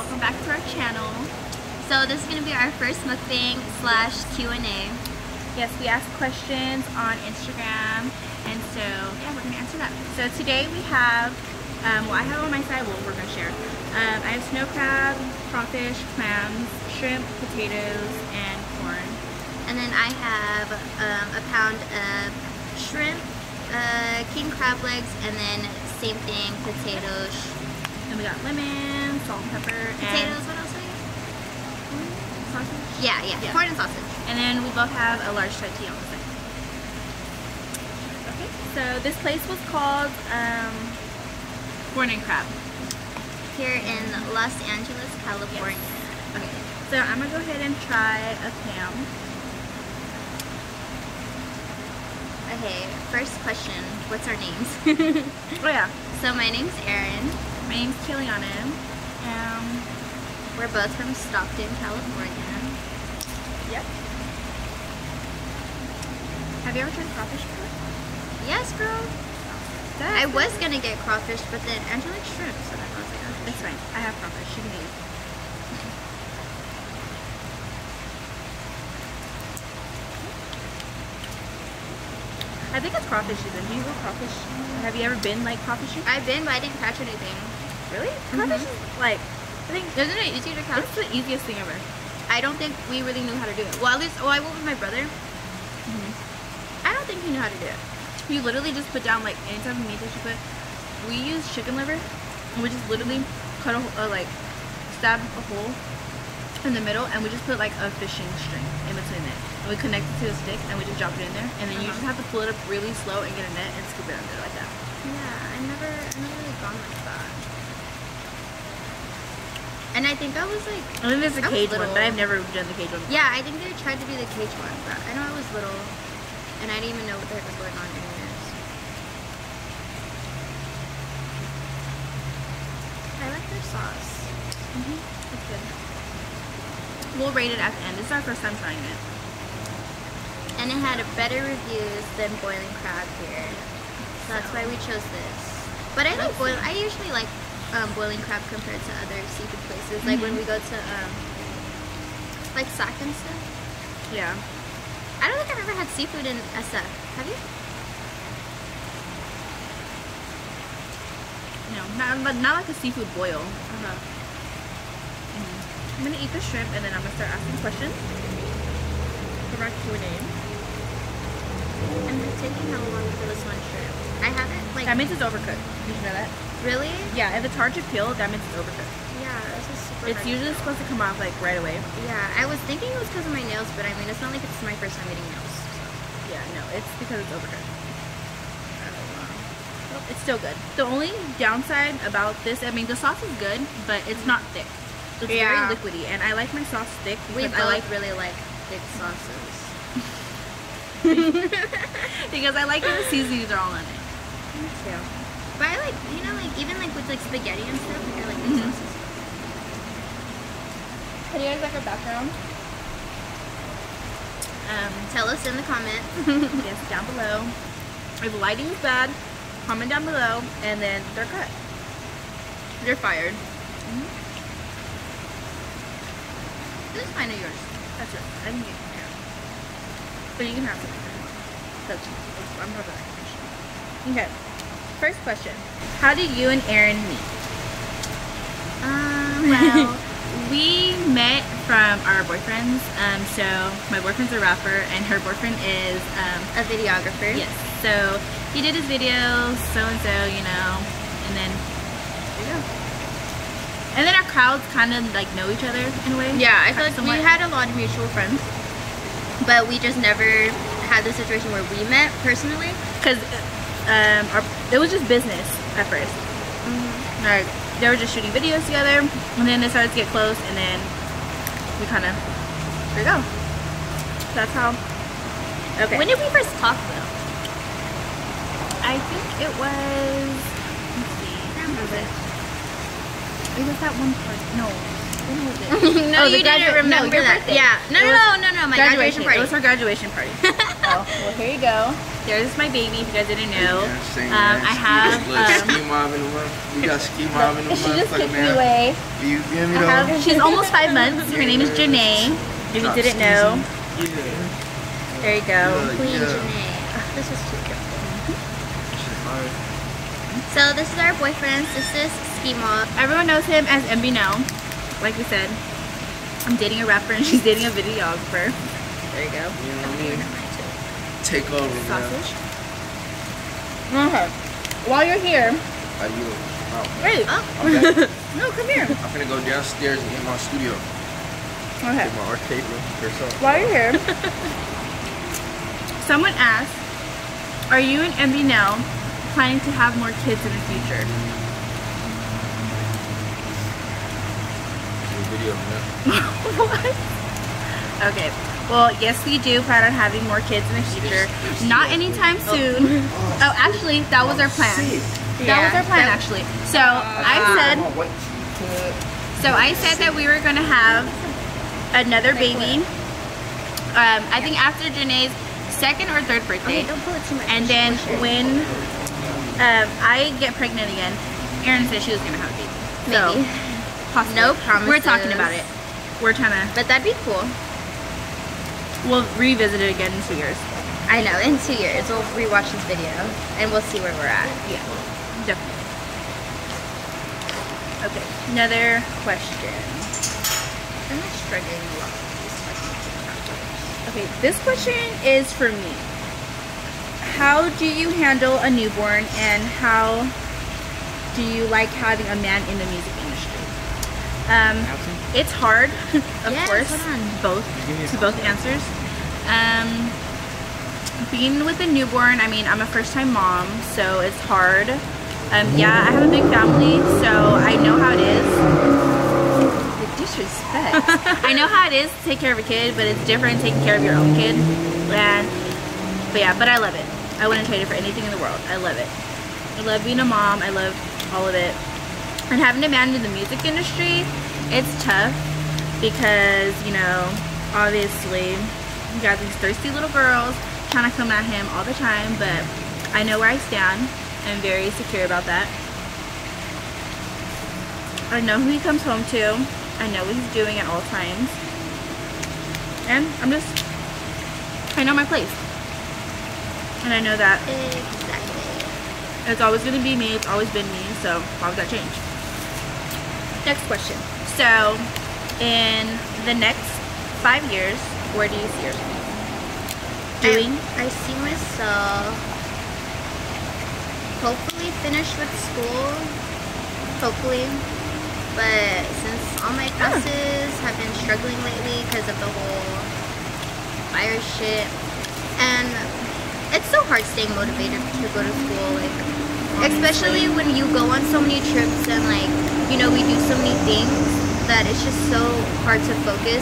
welcome back to our channel. So this is going to be our first mukbang slash Q&A. Yes, we ask questions on Instagram, and so yeah, we're going to answer that. So today we have, well, I have on my side, well, we're going to share. I have snow crab, crawfish, clams, shrimp, potatoes, and corn. And then I have a pound of shrimp, king crab legs, and then same thing, potatoes. And we got lemon, salt and pepper, Potatoes, and what else do we get? sausage. Yeah, corn and sausage. And then we both have a large chai tea on the side. Okay, so this place was called Corn and Crab. Here in Los Angeles, California. Yes. Okay, so I'm gonna go ahead and try a clam. Okay, first question, what's our names? Oh yeah. So my name's Erin. My name's Kiliana. We're both from Stockton, California. Yep. Have you ever tried crawfish before? Yes, girl. I was gonna get crawfish, but then Andrew likes shrimp, so then I was like, oh, That's fine. I have crawfish. You can eat it. I think it's crawfish season. Do you go crawfish? Have you ever been like crawfishing? I've been, but I didn't catch anything. Really? Crawfish is like, I think, Isn't it easier to catch? it's the easiest thing ever. I don't think we really knew how to do it. Well, at least, I went with my brother. I don't think he knew how to do it. You literally just put down like any type of meat that you put. We use chicken liver, and we just literally cut like stab a hole in the middle, and we just put like a fishing string in between it. And we connect it to a stick, and we just drop it in there, and then you just have to pull it up really slow and get a net and scoop it under like that. Yeah, I never really gone like that. And I think I was like, I think there's a I was cage one, little. but I've never done the cage one. yeah, I think they tried to do the cage one, but I know I was little, and I didn't even know what the heck was going on anyways. I like their sauce. It's good. We'll rate it at the end. This is our first time trying it. And it had better reviews than boiling crab here. So that's why we chose this. But I like boil. I usually like boiling crab compared to other seafood places. Like when we go to like Sac and stuff. Yeah. I don't think I've ever had seafood in SF. Have you? No, not like a seafood boil. I'm gonna eat the shrimp, and then I'm gonna start asking questions for my Q&A. I'm taking how long for this one shrimp? I haven't like. That means it's overcooked. Did you know that? Really? Yeah, if it's hard to peel, that means it's overcooked. Yeah, this is super. It's usually supposed to come off like right away. Yeah, I was thinking it was because of my nails, but I mean, it's not like it's my first time eating nails. So. Yeah, no, it's because it's overcooked. Well, it's still good. The only downside about this, I mean, the sauce is good, but it's not thick. It's very liquidy, and I like my sauce thick because I like really like thick sauces. because I like when the seasonings are all in it. Me too. But I like, you know, like even like with like spaghetti and stuff, like I like thick sauces. How do you guys like our background? Tell us in the comments. Yes, down below. If lighting is bad, comment down below, and then they're cut. They're fired. This is mine or yours? That's it. I didn't get it. But you can have some. I'm not that information. Okay. First question. How did you and Erin meet? Well, we met from our boyfriends. So my boyfriend's a rapper, and her boyfriend is a videographer. yes. So he did his videos, so and so, you know, and then there you go. And then our crowds kind of like know each other in a way. Yeah, I feel like we had a lot of mutual friends, but we just never had the situation where we met personally. Because it was just business at first. Like, they were just shooting videos together, and then they started to get close, and then we kind of, there you go. That's how. Okay. When did we first talk though? I think it was, let's see, when was it? It was that one part. No. When was it? No, you didn't remember your that. birthday. Yeah. No, my graduation party. It was her graduation party. Oh, well, here you go. there's my baby. If you guys didn't know, I have Skiiimobb in the month. We got Skiiimobb in the month. she just kicked me away. You feel me though? She's almost 5 months. Her name is Janae. If you didn't know, there you go. Queen Janae. This is too cute. So this is our boyfriend. This is Skiiimobb. Everyone knows him as Mbnel. Like we said, I'm dating a rapper and she's dating a videographer. There you go. You know what I mean? Take over, Sausage. Okay. While you're here, Are you? Oh. wait. Okay. No, come here. I'm gonna go downstairs and get my studio. Okay. Get my arcade room yourself. While you're here, someone asked, are you and Mbnel planning to have more kids in the future? Video, man. What? Okay. Well, yes, we do plan on having more kids in the future. Not anytime soon. Oh, actually, that was our plan. That was our plan, actually. So I said that we were gonna have another baby. I think after Janae's second or third birthday. Okay, don't pull it too much. And then when I get pregnant again, Erin said she was gonna have a baby. Maybe. So, possibly. No promises. We're talking about it. We're trying to. But that'd be cool. We'll revisit it again in 2 years. I know, in 2 years we'll rewatch this video and we'll see where we're at. Yeah, definitely. Okay, another question. I'm not struggling a lot with these questions. Okay, this question is for me. How do you handle a newborn and how do you like having a man in the music industry? It's hard, of course. Both answers. Being with a newborn, I mean, I'm a first-time mom, so it's hard. Yeah, I have a big family, so I know how it is. The disrespect. I know how it is to take care of a kid, but it's different taking care of your own kid. But I love it. I wouldn't trade it for anything in the world. I love it. I love being a mom. I love all of it. And having a man in the music industry, it's tough because, you know, obviously you got these thirsty little girls trying to come at him all the time, but I know where I stand. I'm very secure about that. I know who he comes home to. I know what he's doing at all times. And I know my place. And I know that Exactly. it's always going to be me. It's always been me. So why would that change? Next question. So in the next 5 years, where do you see yourself doing? I see myself hopefully finished with school. Hopefully. But since all my classes have been struggling lately because of the whole virus shit, and it's so hard staying motivated to go to school, like, especially when you go on so many trips and, like, you know, we do so many things that it's just so hard to focus.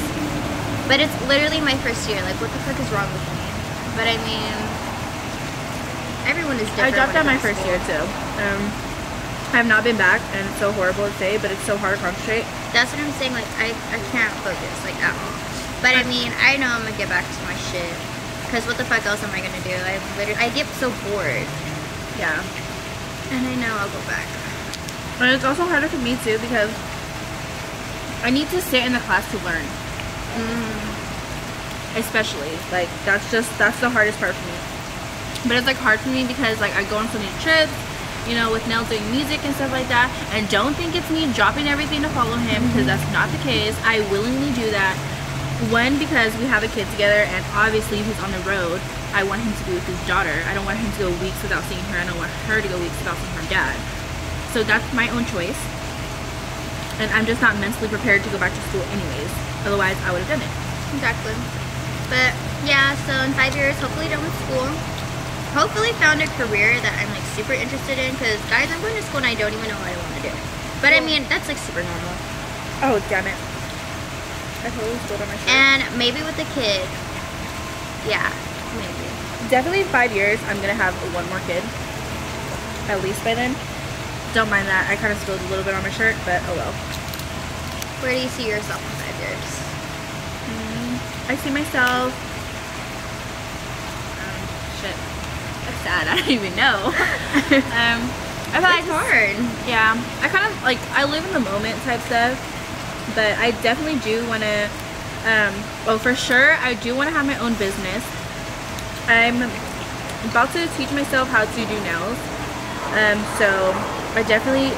But it's literally my first year. Like, what the fuck is wrong with me? But I mean, everyone is different. I dropped out my first year too. I have not been back, and it's so horrible to say, but it's so hard to concentrate. That's what I'm saying. Like, I can't focus, like, at all. But I mean, I know I'm gonna get back to my shit. Because what the fuck else am I gonna do? I get so bored. Yeah. And I know I'll go back. And it's also harder for me too because I need to sit in the class to learn. Especially, like, that's the hardest part for me. But it's like hard for me because, like, I go on so many trips, you know, with Nell doing music and stuff like that, and don't think it's me dropping everything to follow him, because that's not the case. I willingly do that. One, because we have a kid together, and obviously he's on the road. I want him to be with his daughter. I don't want him to go weeks without seeing her. I don't want her to go weeks without seeing her dad. So that's my own choice. And I'm just not mentally prepared to go back to school anyways. Otherwise, I would have done it. Exactly. But yeah, so in 5 years, hopefully done with school. Hopefully found a career that I'm, like, super interested in. Because, guys, I'm going to school and I don't even know what I want to do. But I mean, that's, like, super normal. Oh, damn it. I totally spilled on my shirt. And maybe with a kid. Yeah, maybe. Definitely in 5 years, I'm going to have one more kid. At least by then. Don't mind that. I kind of spilled a little bit on my shirt, but oh well. Where do you see yourself in 5 years? I see myself... sad. I don't even know. I feel like It's hard. yeah, I kind of like, I live in the moment type stuff, but I definitely do want to, well, for sure, I do want to have my own business. I'm about to teach myself how to do nails, so I definitely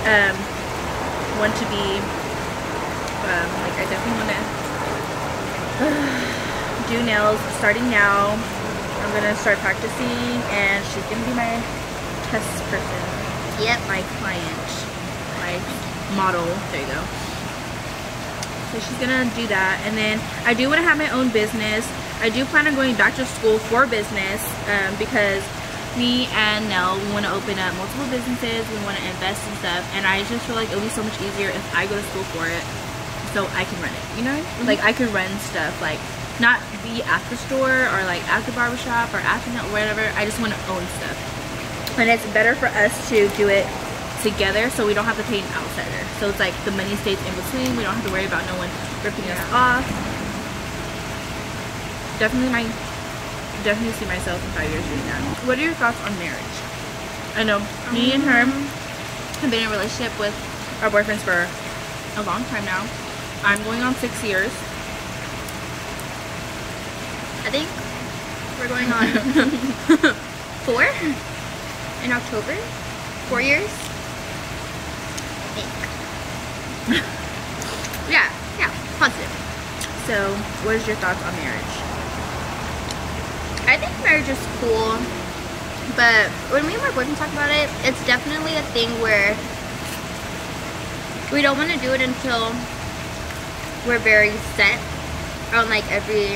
want to be, like, I definitely want to do nails starting now. I'm going to start practicing, and she's going to be my test person. Yep. My client, my model. There you go. So she's gonna do that, and then I do want to have my own business. I do plan on going back to school for business, because me and Nell, we want to open up multiple businesses. We want to invest in stuff, and I just feel like it'll be so much easier if I go to school for it, so I can run it. You know, like I could run stuff, like not be at the store or like at the barbershop or at the nail, whatever. I just want to own stuff. And it's better for us to do it together, so we don't have to pay an outsider. So it's like the money stays in between. We don't have to worry about no one ripping us off. Definitely see myself in 5 years doing that. What are your thoughts on marriage? I know me and her have been in a relationship with our boyfriends for a long time now. I'm going on 6 years. I think we're going on 4 in October. 4 years. I think. yeah, positive. So, what is your thoughts on marriage? I think marriage is cool, but when me and my boyfriend talk about it, it's definitely a thing where we don't want to do it until we're very set on like every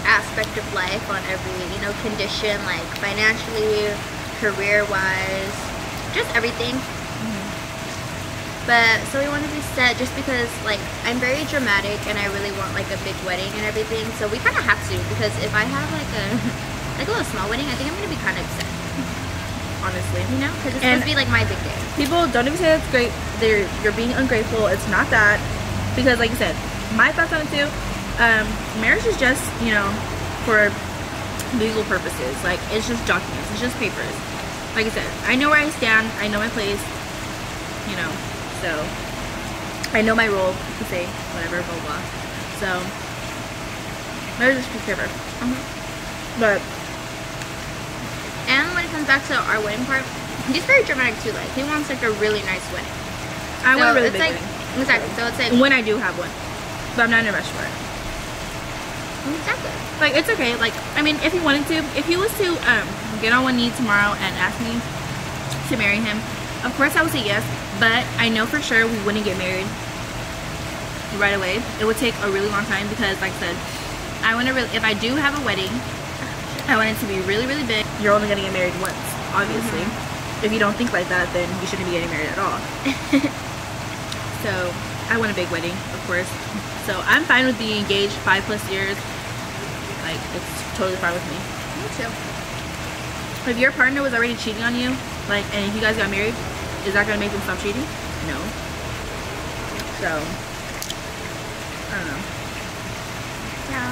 aspect of life, on every, you know, condition, like financially, career-wise, just everything. But so we want to be set just because, like, I'm very dramatic and I really want like a big wedding and everything. So we kind of have to, because if I have like a little small wedding, I think I'm gonna be kind of upset. Honestly, You know, because it's supposed to be like my big day. people don't even say that's great. You're being ungrateful. It's not that, because like I said, my thoughts on it too. Marriage is just, you know, for legal purposes. Like, it's just documents. It's just papers. Like I said, I know where I stand. I know my place. You know. So, I know my role to say whatever, blah, blah. So, marriage is just paper. But, And when it comes back to our wedding part, he's very dramatic too. Like, he wants like a really nice wedding. I want a really it's big like, wedding. Exactly. So it's like, When I do have one. But I'm not in a rush for it. exactly. Like, it's okay. Like, I mean, if he wanted to, if he was to get on one knee tomorrow and ask me to marry him, of course I would say yes. But I know for sure we wouldn't get married right away. It would take a really long time, because like I said, I want to really, if I do have a wedding, I want it to be really, really big. You're only going to get married once, obviously. If you don't think like that, then you shouldn't be getting married at all. So I want a big wedding, of course. So I'm fine with being engaged 5+ years. Like, it's totally fine with me. Me too. If your partner was already cheating on you, like, and if you guys got married, is that gonna make them stop cheating? No. So, I don't know. Yeah.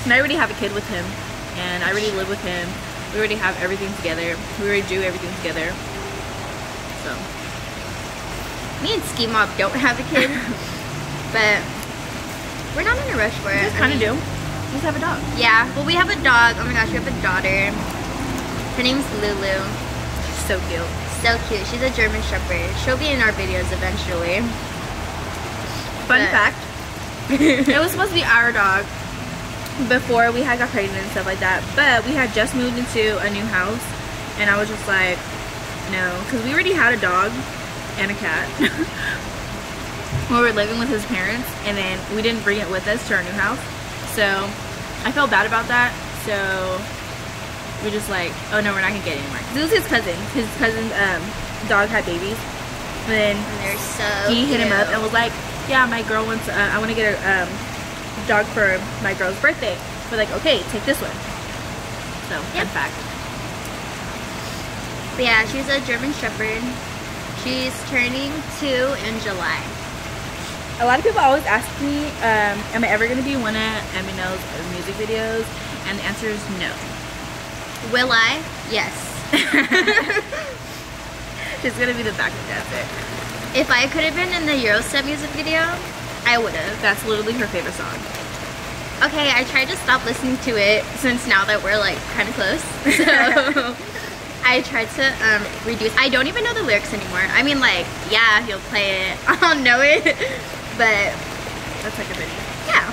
And I already have a kid with him, and I already live with him. We already have everything together. We already do everything together. So, Me and Skiiimobb don't have a kid, but we're not in a rush for it. we just kind of do. We just have a dog. Yeah. Well, we have a dog. Oh my gosh, we have a daughter. Her name's Lulu. She's so cute. So cute. She's a German Shepherd. She'll be in our videos eventually. Fun But- fact, it was supposed to be our dog before we had got pregnant and stuff like that, but we had just moved into a new house, and I was just like, no, because we already had a dog and a cat when we were living with his parents, and then we didn't bring it with us to our new house, so I felt bad about that. So we're just like, oh no, we're not gonna get it anymore. It was his cousin's dog had babies, and then And they're so he hit him cute. up and was like, yeah, my girl wants, I want to get a dog for my girl's birthday. We're like, okay, take this one. So, Yep. fun fact. But yeah, she's a German Shepherd. She's turning 2 in July. A lot of people always ask me, am I ever going to be one of Mbnel's music videos? And the answer is no. Will I? Yes. She's gonna be the backup dancer. If I could have been in the Eurostep music video, I would have. That's literally her favorite song. Okay, I tried to stop listening to it since now that we're like kind of close. So I tried to reduce. I don't even know the lyrics anymore. I mean, like, yeah, he'll play it. I'll know it, but That's like a video. yeah,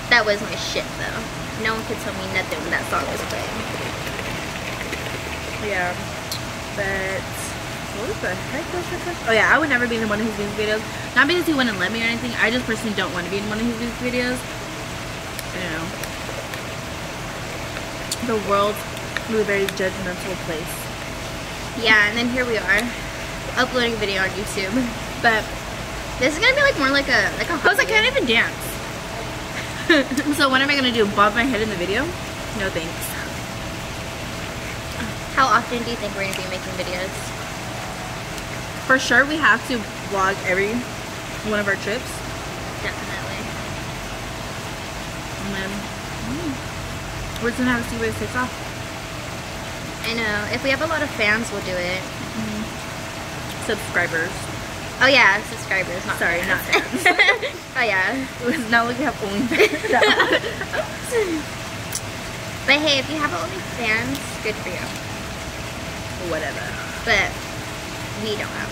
that was my shit though. No one could tell me nothing when that song was playing. Yeah, but what the heck was that? Oh yeah, I would never be in one of his music videos. Not because he wouldn't let me or anything. I just personally don't want to be in one of his music videos. I don't know. The world is a very judgmental place. Yeah, and then here we are, uploading a video on YouTube. But this is gonna be like more like a Plus, I can't even dance. So what am I gonna do? Bob my head in the video? No thanks. How often do you think we're gonna be making videos? For sure, we have to vlog every one of our trips. Definitely. And then we're just gonna have to see where it takes off. I know. If we have a lot of fans, we'll do it. Subscribers. Oh yeah, subscribers. Not Sorry, fans. not fans. Oh yeah. It's not like we have OnlyFans. But hey, if you have OnlyFans, good for you. Whatever. But we don't have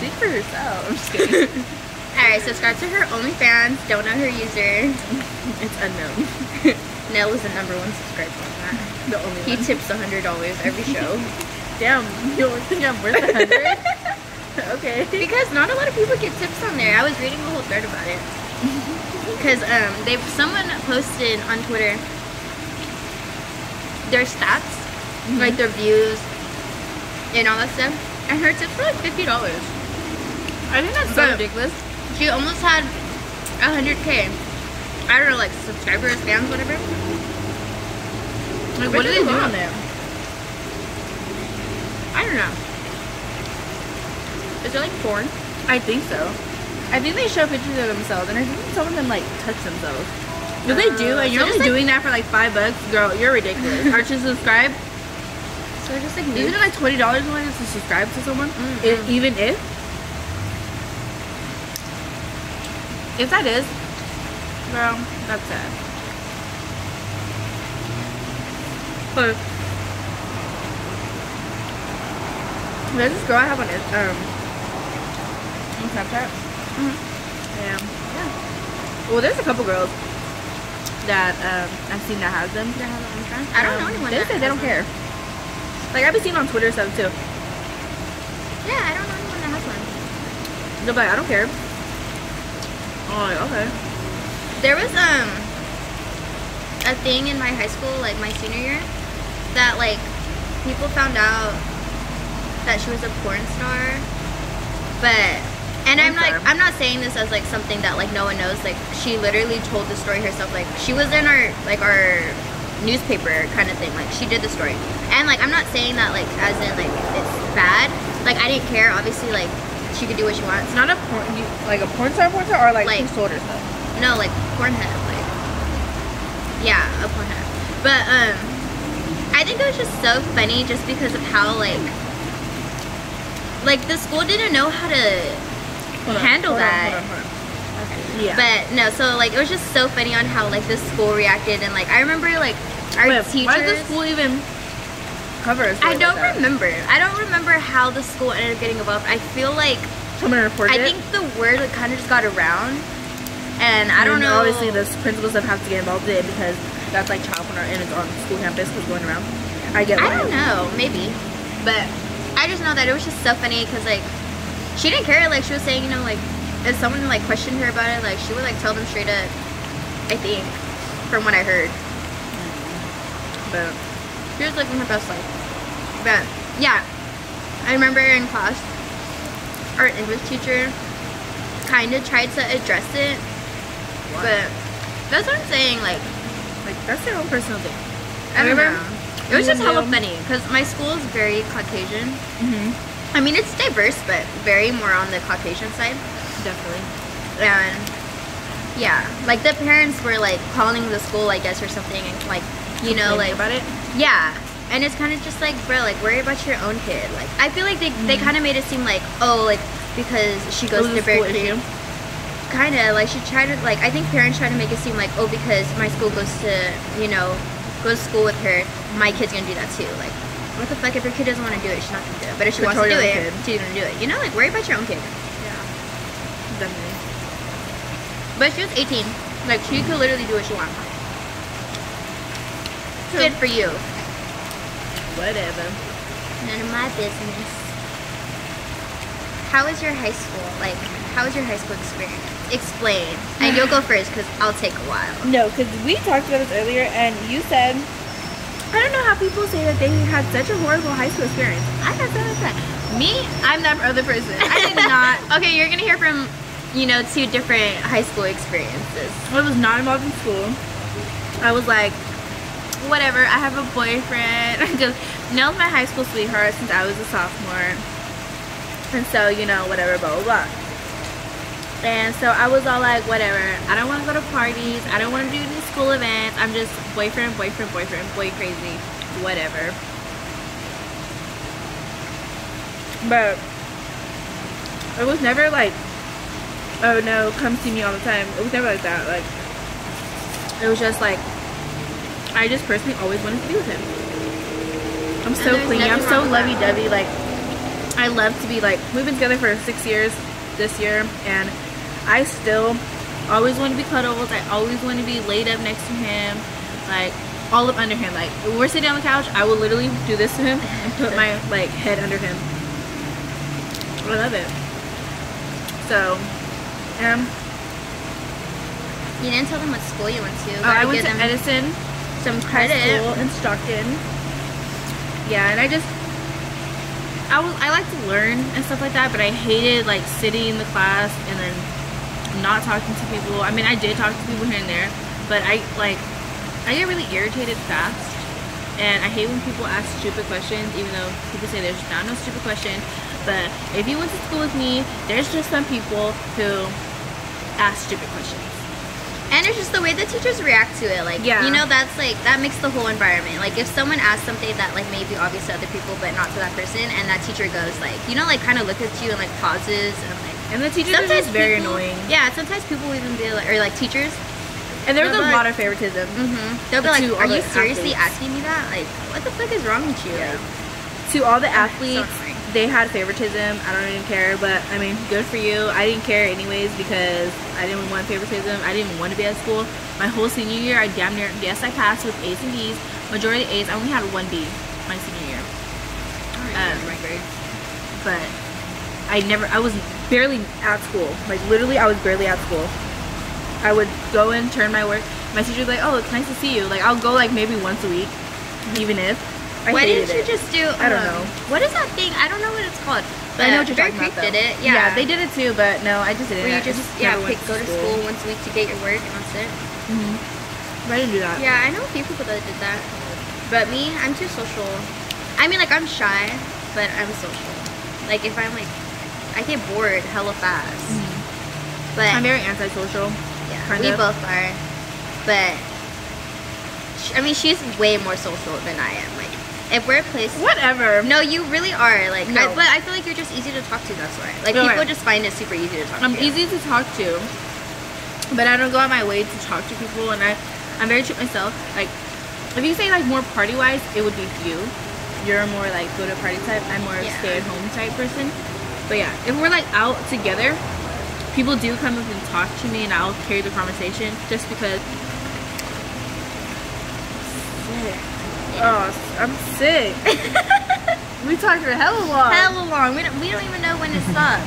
Speak for yourself. I'm just kidding. one. Alright, subscribe to her OnlyFans. Don't know her user. It's unknown. Nell is the #1 subscriber on that. The only He one. tips $100 every show. Damn, you don't think I'm worth 100? Okay. Because not a lot of people get tips on there. I was reading a whole thread about it. Because someone posted on Twitter their stats, like their views and all that stuff, and her tips were like $50. I think that's so But- ridiculous. She almost had 100K. I don't know, like subscribers, fans, whatever. Like, what do they do on there? I don't know. Is it like porn? I think so. I think they show pictures of themselves, and I think some of them like touch themselves. If they do, and you're so only just, like- doing that for like $5, girl, you're ridiculous. Or to subscribe, So just like isn't it like $20 only to subscribe to someone? Mhm. Even if that is, girl, that's sad. But there's this girl I have on Snapchat. Yeah. Well, there's a couple girls that I've seen that has them. I don't know anyone. They that say they has don't one. care. Like I've been seeing on Twitter and stuff too. Yeah, I don't know anyone that has one. They're like, I don't care. Oh, like, okay. There was a thing in my high school, like my senior year, that like people found out that she was a porn star, but I'm not saying this as like something that like no one knows. Like she literally told the story herself. Like she was in our newspaper kind of thing. Like she did the story, and like I'm not saying that like as in like it's bad. Like I didn't care. Obviously, like she could do what she wants. It's not a porn, like a porn star, or like Like- who sold her stuff. No, like Pornhub, like yeah, a Pornhub. But I think it was just so funny just because of how like the school didn't know how to handle that. Hold on. Yeah. But no, so like it was just so funny on how like the school reacted, and like I remember like our Wait, teachers. why did the school even cover a story I don't like that? remember. I don't remember how the school ended up getting involved. I feel like Someone reported I it? think the word like, kind of just got around, and I don't know. Obviously, the principals have to get involved in it because that's like child porn and it's on school campus because going around. I get why. I don't know, maybe, but I just know that it was just so funny because like she didn't care. Like she was saying, you know, like if someone like questioned her about it, like she would like tell them straight up. I think, from what I heard, But she was living her best life. But yeah, I remember in class, our English teacher kind of tried to address it, but that's what I'm saying. Like that's their own personal thing. I don't Remember? know. It was just hella Yeah. funny because my school is very Caucasian. Mm-hmm. I mean, it's diverse, but very more on the Caucasian side. Definitely. And Yeah, like the parents were like calling the school, I guess, or something, and like, you know, like about it. Yeah, and it's kind of just like, bro, like worry about your own kid. Like I feel like they kind of made it seem like, oh, like because she goes to Berkeley. Kind of like she tried to like, I think parents try to make it seem like, oh, because my school goes to, you know, goes to school with her, my kid's gonna do that too. Like, what the fuck, if your kid doesn't want to do it, she's not gonna do it. But if she wants to do it, she's gonna do it. You know, like worry about your own kid. Yeah, definitely. But she was 18. Like she could literally do what she wants. Good for you. Whatever. None of my business. How was your high school? Like, how was your high school experience? Explain. And you'll go first because I'll take a while. No, because we talked about this earlier, and you said, I don't know how people say that they had such a horrible high school experience. I had something like that. Me, I'm that other person. I did not. Okay, you're gonna hear from, you know, 2 different high school experiences. I was not involved in school. I was like, whatever, I have a boyfriend. Because Nell's my high school sweetheart since I was a sophomore. And so, you know, whatever, blah, blah, blah. And so I was all like, whatever, I don't want to go to parties. I don't want to do any school events. I'm just boyfriend, boy crazy, whatever. But it was never like, oh no, come see me all the time. It was never like that. Like, it was just like, I just personally always wanted to be with him. I'm so clingy. I'm so lovey-dovey. Like, I love to be like, we've been together for 6 years this year, and I still always want to be cuddled. I always want to be laid up next to him, like all up under him. Like when we're sitting on the couch, I will literally do this to him and put my like head under him. I love it. So, you didn't tell them what school you went to. I went to Edison, some credit. High school in Stockton. Yeah, and I like to learn and stuff like that, but I hated like sitting in the class and then not talking to people. I mean, I did talk to people here and there, but I get really irritated fast, and I hate when people ask stupid questions, even though people say there's not no stupid question. But if you went to school with me, there's just some people who ask stupid questions. And it's just the way the teachers react to it. Like, yeah, you know, that's like, that makes the whole environment. Like, if someone asks something that like may be obvious to other people but not to that person, and that teacher goes like, you know, like kind of look at you and like pauses and like. And the teachers are just very annoying. Yeah, sometimes people even be like, or like teachers. And there's a lot of favoritism. They'll be like, are you seriously asking me that? Like, what the fuck is wrong with you? Yeah. To all the athletes, so they had favoritism. I don't even care, but I mean, good for you. I didn't care anyways because I didn't want favoritism. I didn't even want to be at school. My whole senior year, I damn near, yes, I passed with A's and B's. Majority A's. I only had 1 B my senior year. My grade. But I was barely at school. Like, literally, I was barely at school. I would go in, turn my work. My teacher was like, oh, it's nice to see you. Like, I'll go, like, maybe once a week, even if. Why didn't you just do, I don't know. What is that thing? I don't know what it's called. But I know what you're talking about, did it. Yeah, they did it too, but no, I just didn't. Where you just go to school once a week to get your work, and that's it. But I didn't do that. Yeah, I know a few people that did that. But me, I'm too social. I mean, like, I'm shy, but I'm social. Like, if I'm, like, I get bored hella fast. But I'm very antisocial. Yeah, we both are. But, I mean, she's way more social than I am. Like, if we're a place... Whatever. No, you really are. Like, no. But I feel like you're just easy to talk to, that's why. Like, people just find it super easy to talk to. I'm easy to talk to, but I don't go out my way to talk to people, and I'm very cheap myself. Like, if you say, like, more party-wise, it would be you. You're more, like, go-to-party type. I'm more stay-at-home type person. But, yeah, if we're, like, out together, people do come up and talk to me, and I'll carry the conversation just because... Oh, I'm sick. We talked for hella long. Hella long. We don't even know when to stop.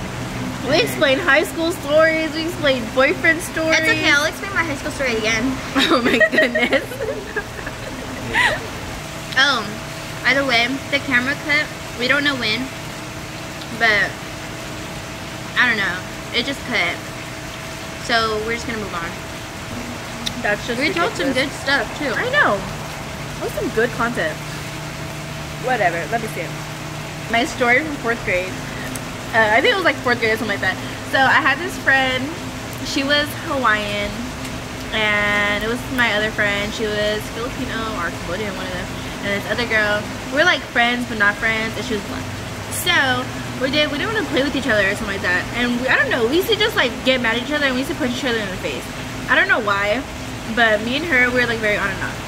We explained high school stories. We explained boyfriend stories. It's okay. I'll explain my high school story again. Oh my goodness. Oh, by the way, the camera cut. We don't know when, but I don't know. It just cut. So we're just gonna move on. That's just we told some good stuff too. I know. That was some good content. Whatever. Let me see. My story from 4th grade. I think it was like 4th grade or something like that. So I had this friend. she was Hawaiian, and it was my other friend. She was Filipino or Cambodian, one of them. And this other girl, we're like friends but not friends, and she was black. So we didn't want to play with each other or something like that. And I don't know, we used to just like get mad at each other and we used to punch each other in the face. I don't know why, but me and her, we were like very on and off.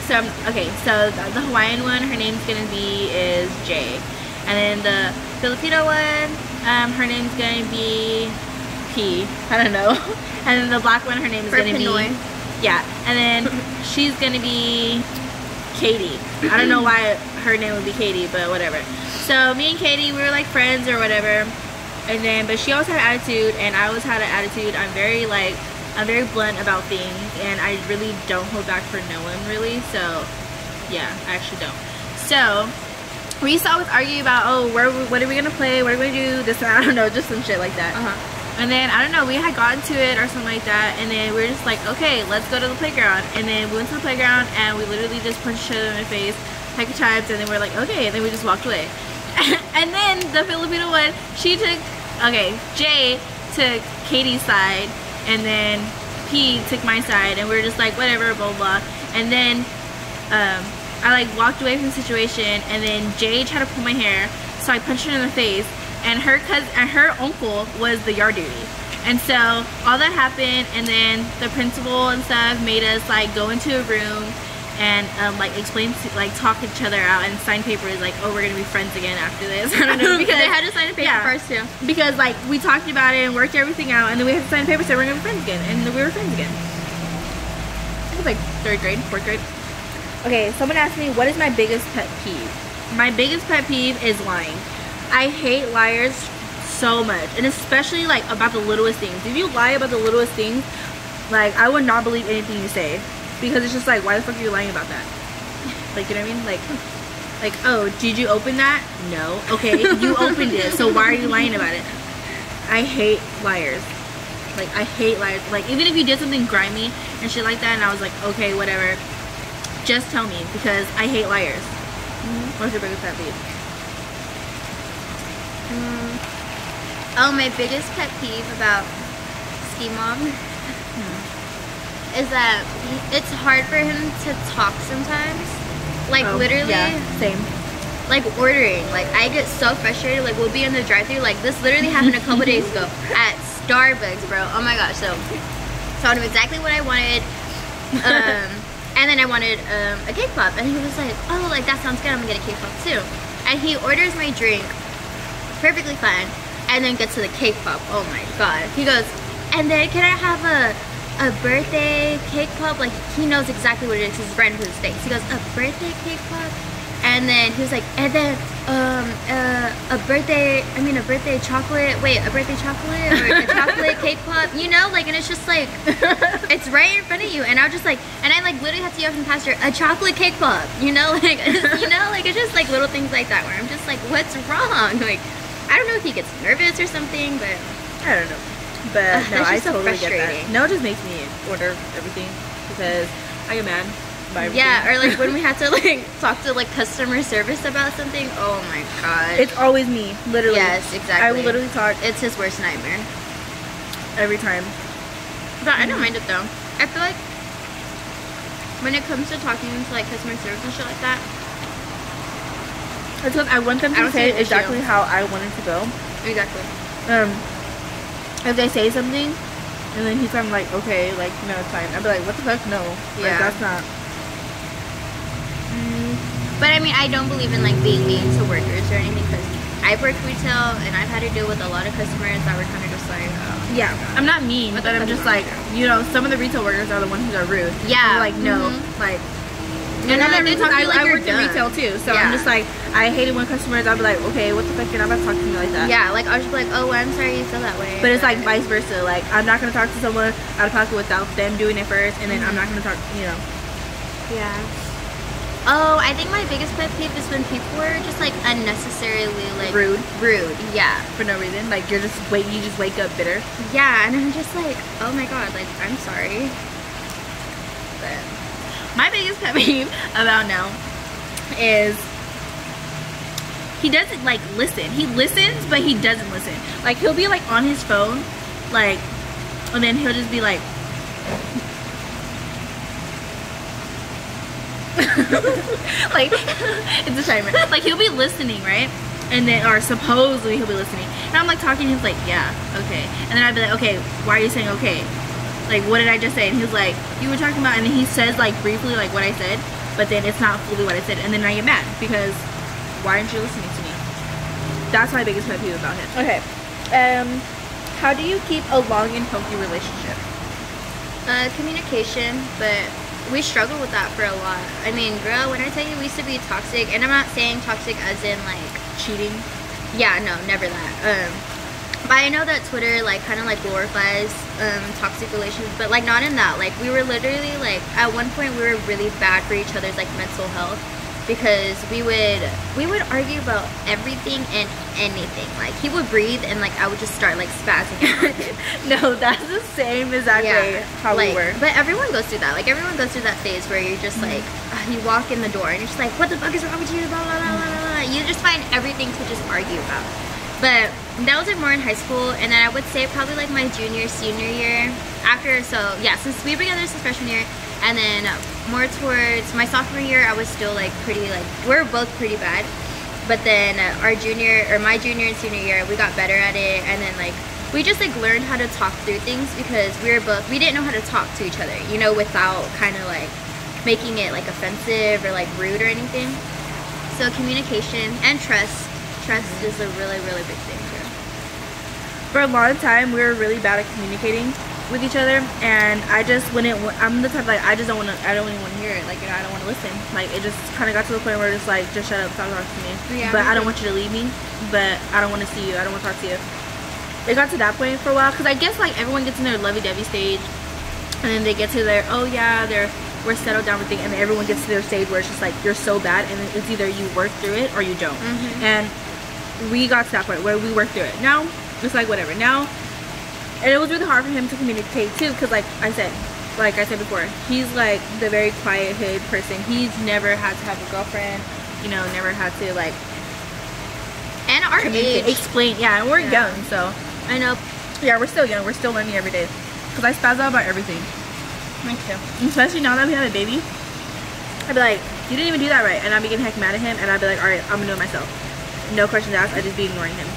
So okay, so the Hawaiian one, her name's gonna be is Jay, and then the Filipino one, her name's gonna be P. I don't know. And then the black one, her name is gonna be yeah. And then she's gonna be Katie. I don't know why her name would be Katie, but whatever. So me and Katie, we were like friends or whatever. And then, but she always had an attitude, and I always had an attitude. I'm very blunt about things, and I really don't hold back for no one, really. So yeah, I actually don't. So we used to always argue about, oh, what are we gonna play? What are we gonna do? This, I don't know, just some shit like that. And then, I don't know, we had gotten to it or something like that, and then we were just like, okay, let's go to the playground. And then we went to the playground, and we literally just punched each other in the face a heck of times, and then we were like, okay, and then we just walked away. And then the Filipino one, she took, okay, Jay took Katie's side, and then P took my side, and we were just like, whatever, blah, blah. And then I like walked away from the situation, and then Jay tried to pull my hair, so I punched her in the face. And her cousin and her uncle was the yard duty, and so all that happened, and then the principal and stuff made us like go into a room and like explain to, like talk each other out and sign papers like, oh, we're gonna be friends again after this. I don't know, because they had to sign a paper first too, because like we talked about it and worked everything out, and then we had to sign a paper saying we're gonna be friends again, and we were friends again. It was like 3rd grade, 4th grade. Okay, someone asked me, what is my biggest pet peeve? My biggest pet peeve is lying. I hate liars so much, and especially like about the littlest things. If you lie about the littlest things, like I would not believe anything you say, because it's just like, why the fuck are you lying about that? Like, you know what I mean? Like, oh, did you open that? No. Okay, you opened it, so why are you lying about it? I hate liars. Like, I hate liars. Like, even if you did something grimy and shit like that, and I was like, okay, whatever, just tell me, because I hate liars. What's your biggest pet peeve? Oh, my biggest pet peeve about Skiiimobb is that it's hard for him to talk sometimes. Like, literally, yeah, same. Like ordering, like I get so frustrated. Like we'll be in the drive-thru. Like this literally happened a couple days ago at Starbucks, bro. Oh my gosh. So I knew exactly what I wanted. And then I wanted a cake pop, and he was like, oh, like that sounds good, I'm gonna get a cake pop too. And he orders my drink perfectly fine, and then gets to the cake pop. Oh my god. He goes, and then can I have a birthday cake pop? Like he knows exactly what it is. He's right into his face. He goes, a birthday cake pop? And then he was like, and then a birthday chocolate, wait, a birthday chocolate or a chocolate cake pop, you know, like, and it's just like, it's right in front of you, and I was just like, and I like literally have to yell from past her, a chocolate cake pop, you know, like, you know, like, it's just like little things like that where I'm just like, what's wrong? Like, I don't know if he gets nervous or something, but I don't know. But no, I so totally get that. No, it just makes me order everything because I get mad. Yeah, or like when we had to like talk to like customer service about something. Oh my god. It's always me, literally. Yes, exactly. I will literally talk. It's his worst nightmare. Every time. But I don't mind it though. I feel like when it comes to talking to like customer service and shit like that, it's because I want them to say exactly how I want it to go. Exactly. If they say something and then he's kind of like, okay, like, no, it's fine. I'd be like, what the fuck? No. Yeah. Like, that's not. But I mean, I don't believe in like being mean to workers or anything because I've worked retail and I've had to deal with a lot of customers that were kind of just like, oh, yeah, I'm not mean, but I'm just like, you know, some of the retail workers are the ones who are rude. Yeah. Like, no, like. And then they talk to you like I worked in retail too, so I'm just like, I hated when customers, I'd be like, okay, what the fuck, you're not about to talk to me like that. Yeah, like I was just like, oh, I'm sorry you feel that way. But it's like vice versa. Like, I'm not gonna talk to someone out of pocket without them doing it first, and then I'm not gonna talk, you know. Yeah. Oh, I think my biggest pet peeve is when people are just like unnecessarily like rude. Yeah. For no reason. Like you just wake up bitter. Yeah, and I'm just like, oh my god, like I'm sorry. But my biggest pet peeve about now is he doesn't like listen. He listens, but he doesn't listen. Like he'll be like on his phone, like and then he'll just be like like it's a timer. Like he'll be listening, right? And then, or supposedly he'll be listening, and I'm like talking, he's like, yeah, okay. And then I'd be like, okay, why are you saying okay? Like, what did I just say? And he's like, you were talking about, and then he says like briefly like what I said, but then it's not fully what I said, and then I get mad because why aren't you listening to me? That's my biggest pet peeve about him. Okay, how do you keep a long and healthy relationship? Communication, but we struggle with that for a lot. I mean, girl, when I tell you we used to be toxic, and I'm not saying toxic as in like Cheating? Yeah, no, never that. But I know that Twitter like kind of like glorifies toxic relations, but like not in that. Like we were literally like at one point we were really bad for each other's like mental health, because we would argue about everything and anything. Like he would breathe and like I would just start like spazzing out. No, that's the same exactly how like, we were. But everyone goes through that. Like everyone goes through that phase where you're just like you walk in the door and you're just like, what the fuck is wrong with you? Blah, blah, blah, blah, blah. You just find everything to just argue about. But that was like more in high school, and then I would say probably like my junior, senior year. After, so yeah, since we were together since freshman year, and then more towards my sophomore year, I was still like pretty like, we're both pretty bad. But then my junior and senior year, we got better at it, and then like we just like learned how to talk through things, because we didn't know how to talk to each other, you know, without kind of like making it like offensive or like rude or anything. So communication and trust is a really, really big thing too. For a long time, we were really bad at communicating with each other, and I just wouldn't. I'm the type like I don't even want to hear it. Like, you know, I don't want to listen. Like, it just kind of got to the point where it's like, just shut up, stop talking to me. Yeah, but I don't want you to leave me. But I don't want to see you. I don't want to talk to you. It got to that point for a while, because I guess like everyone gets in their lovey-dovey stage, and then they get to their we're settled down with things, and then everyone gets to their stage where it's just like you're so bad, and it's either you work through it or you don't. And we got to that point where we worked through it. Now it's like whatever. Now, and it was really hard for him to communicate too, because like I said before, he's like the very quiet hood person. He's never had to have a girlfriend, you know, never had to like, and our age explain. Yeah, and we're young, so I know. Yeah, we're still young. We're still learning every day, because I spaz out about everything. Me too. Especially now that we have a baby, I'd be like, you didn't even do that right, and I'd be getting heck mad at him, and I'd be like, alright, I'm gonna do it myself. No questions asked. I'd just be ignoring him.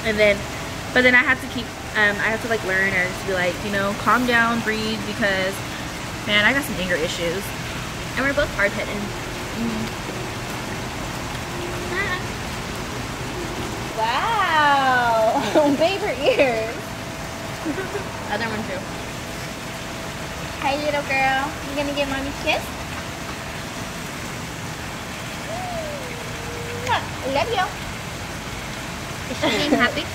And then, but then I have to keep, I have to like learn, or just be like, you know, calm down, breathe, because man, I got some anger issues, and we're both hard-headed. Wow, baby ears. Other one too. Hey little girl, you gonna give mommy a kiss? Love you. Is she being happy?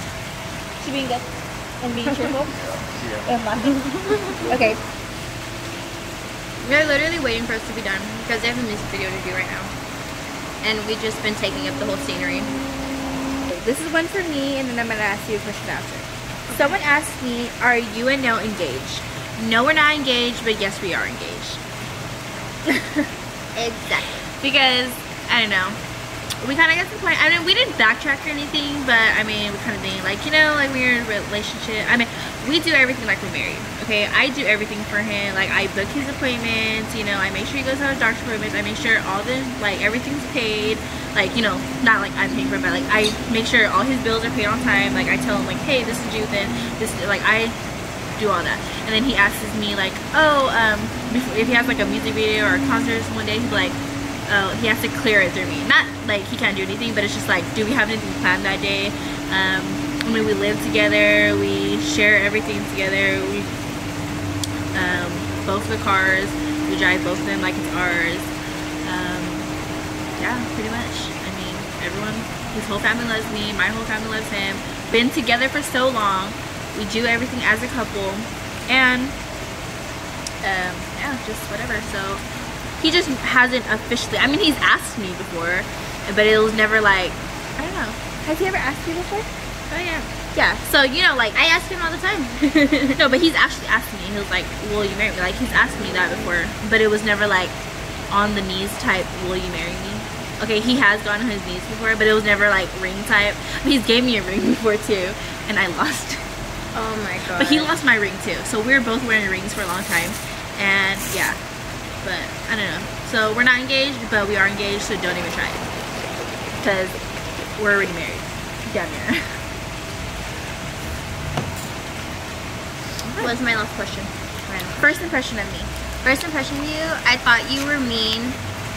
She being good and being cheerful. Yeah. And laughing. Okay. They're literally waiting for us to be done, because they have a music video to do right now, and we've just been taking up the whole scenery. This is one for me, and then I'm gonna ask you a question after. Someone asked me, are you and Nell engaged? No, we're not engaged, but yes, we are engaged. Exactly. Because, I don't know, we kind of got to the point, I mean, we didn't backtrack or anything, but I mean, we kind of think, like, you know, like, we're in a relationship. I mean, we do everything like we're married, okay? I do everything for him. Like, I book his appointments, you know, I make sure he goes to his doctor's appointments, I make sure all the, like, everything's paid. Like, you know, not like I'm paying for it, but like I make sure all his bills are paid on time. Like, I tell him, like, hey, this is due, then this, like, I do all that. And then he asks me, like, oh, if he has like a music video or a concert one day, he's like, oh, he has to clear it through me. Not like he can't do anything, but it's just like, do we have anything planned that day? I mean, we live together, we share everything together, we both the cars, we drive both of them like it's ours. Yeah, pretty much. I mean, everyone, his whole family loves me, my whole family loves him. Been together for so long. We do everything as a couple, and yeah, just whatever. So he just hasn't officially, I mean, he's asked me before, but it was never like, I don't know. Has he ever asked you before? Oh yeah. Yeah, so you know, like, I ask him all the time. no, but he's actually asked me. He was like, will you marry me? Like, he's asked me that before, but it was never like on the knees type, will you marry me? Okay, he has gone on his knees before, but it was never like ring type. He's gave me a ring before too, and I lost. Oh my god. But he lost my ring too. So we were both wearing rings for a long time. And yeah. But I don't know. So we're not engaged, but we are engaged, so don't even try it. Because we're already married. Damn near. What's my last question? First impression of me. First impression of you, I thought you were mean,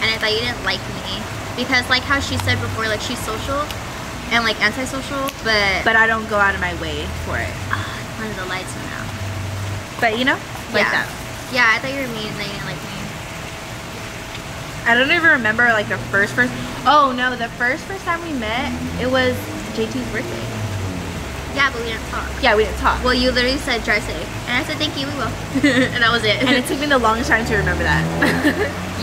and I thought you didn't like me. Because like how she said before, like she's social and like antisocial, but I don't go out of my way for it. one of the lights went out. But you know, like Yeah. that. Yeah, I thought you were mean and that you didn't like me. I don't even remember like the first. Oh no, the first time we met, it was JT's birthday. Yeah, but we didn't talk. Yeah, we didn't talk. Well, you literally said drive safe, and I said thank you, we will, and that was it. And it took me the longest time to remember that.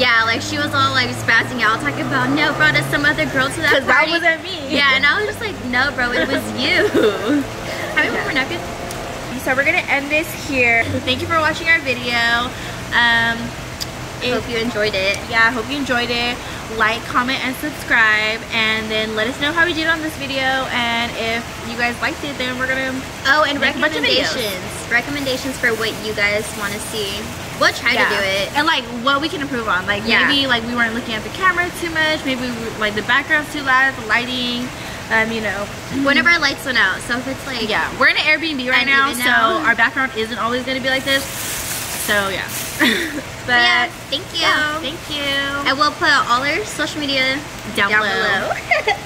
Yeah, like she was all like spazzing out, talking about no, bro, there's some other girl to that Because that party. wasn't me. Yeah, and I was just like, no, bro, it was you. Have you ever napkin? So we're gonna end this here. Thank you for watching our video. Hope you enjoyed it. Yeah, I hope you enjoyed it. Like, comment, and subscribe, and then let us know how we did on this video. And if you guys liked it, then we're gonna Oh, and make a bunch of videos. recommendations for what you guys want to see. We'll try to do it. And like what we can improve on. Like maybe like we weren't looking at the camera too much. Maybe like the background's too loud, the lighting. You know. One of our lights went out, so if it's like We're in an Airbnb right now, even so now. our background isn't always gonna be like this. So yeah. But yeah, thank you. Yeah, thank you. And we'll put all our social media Down below. below.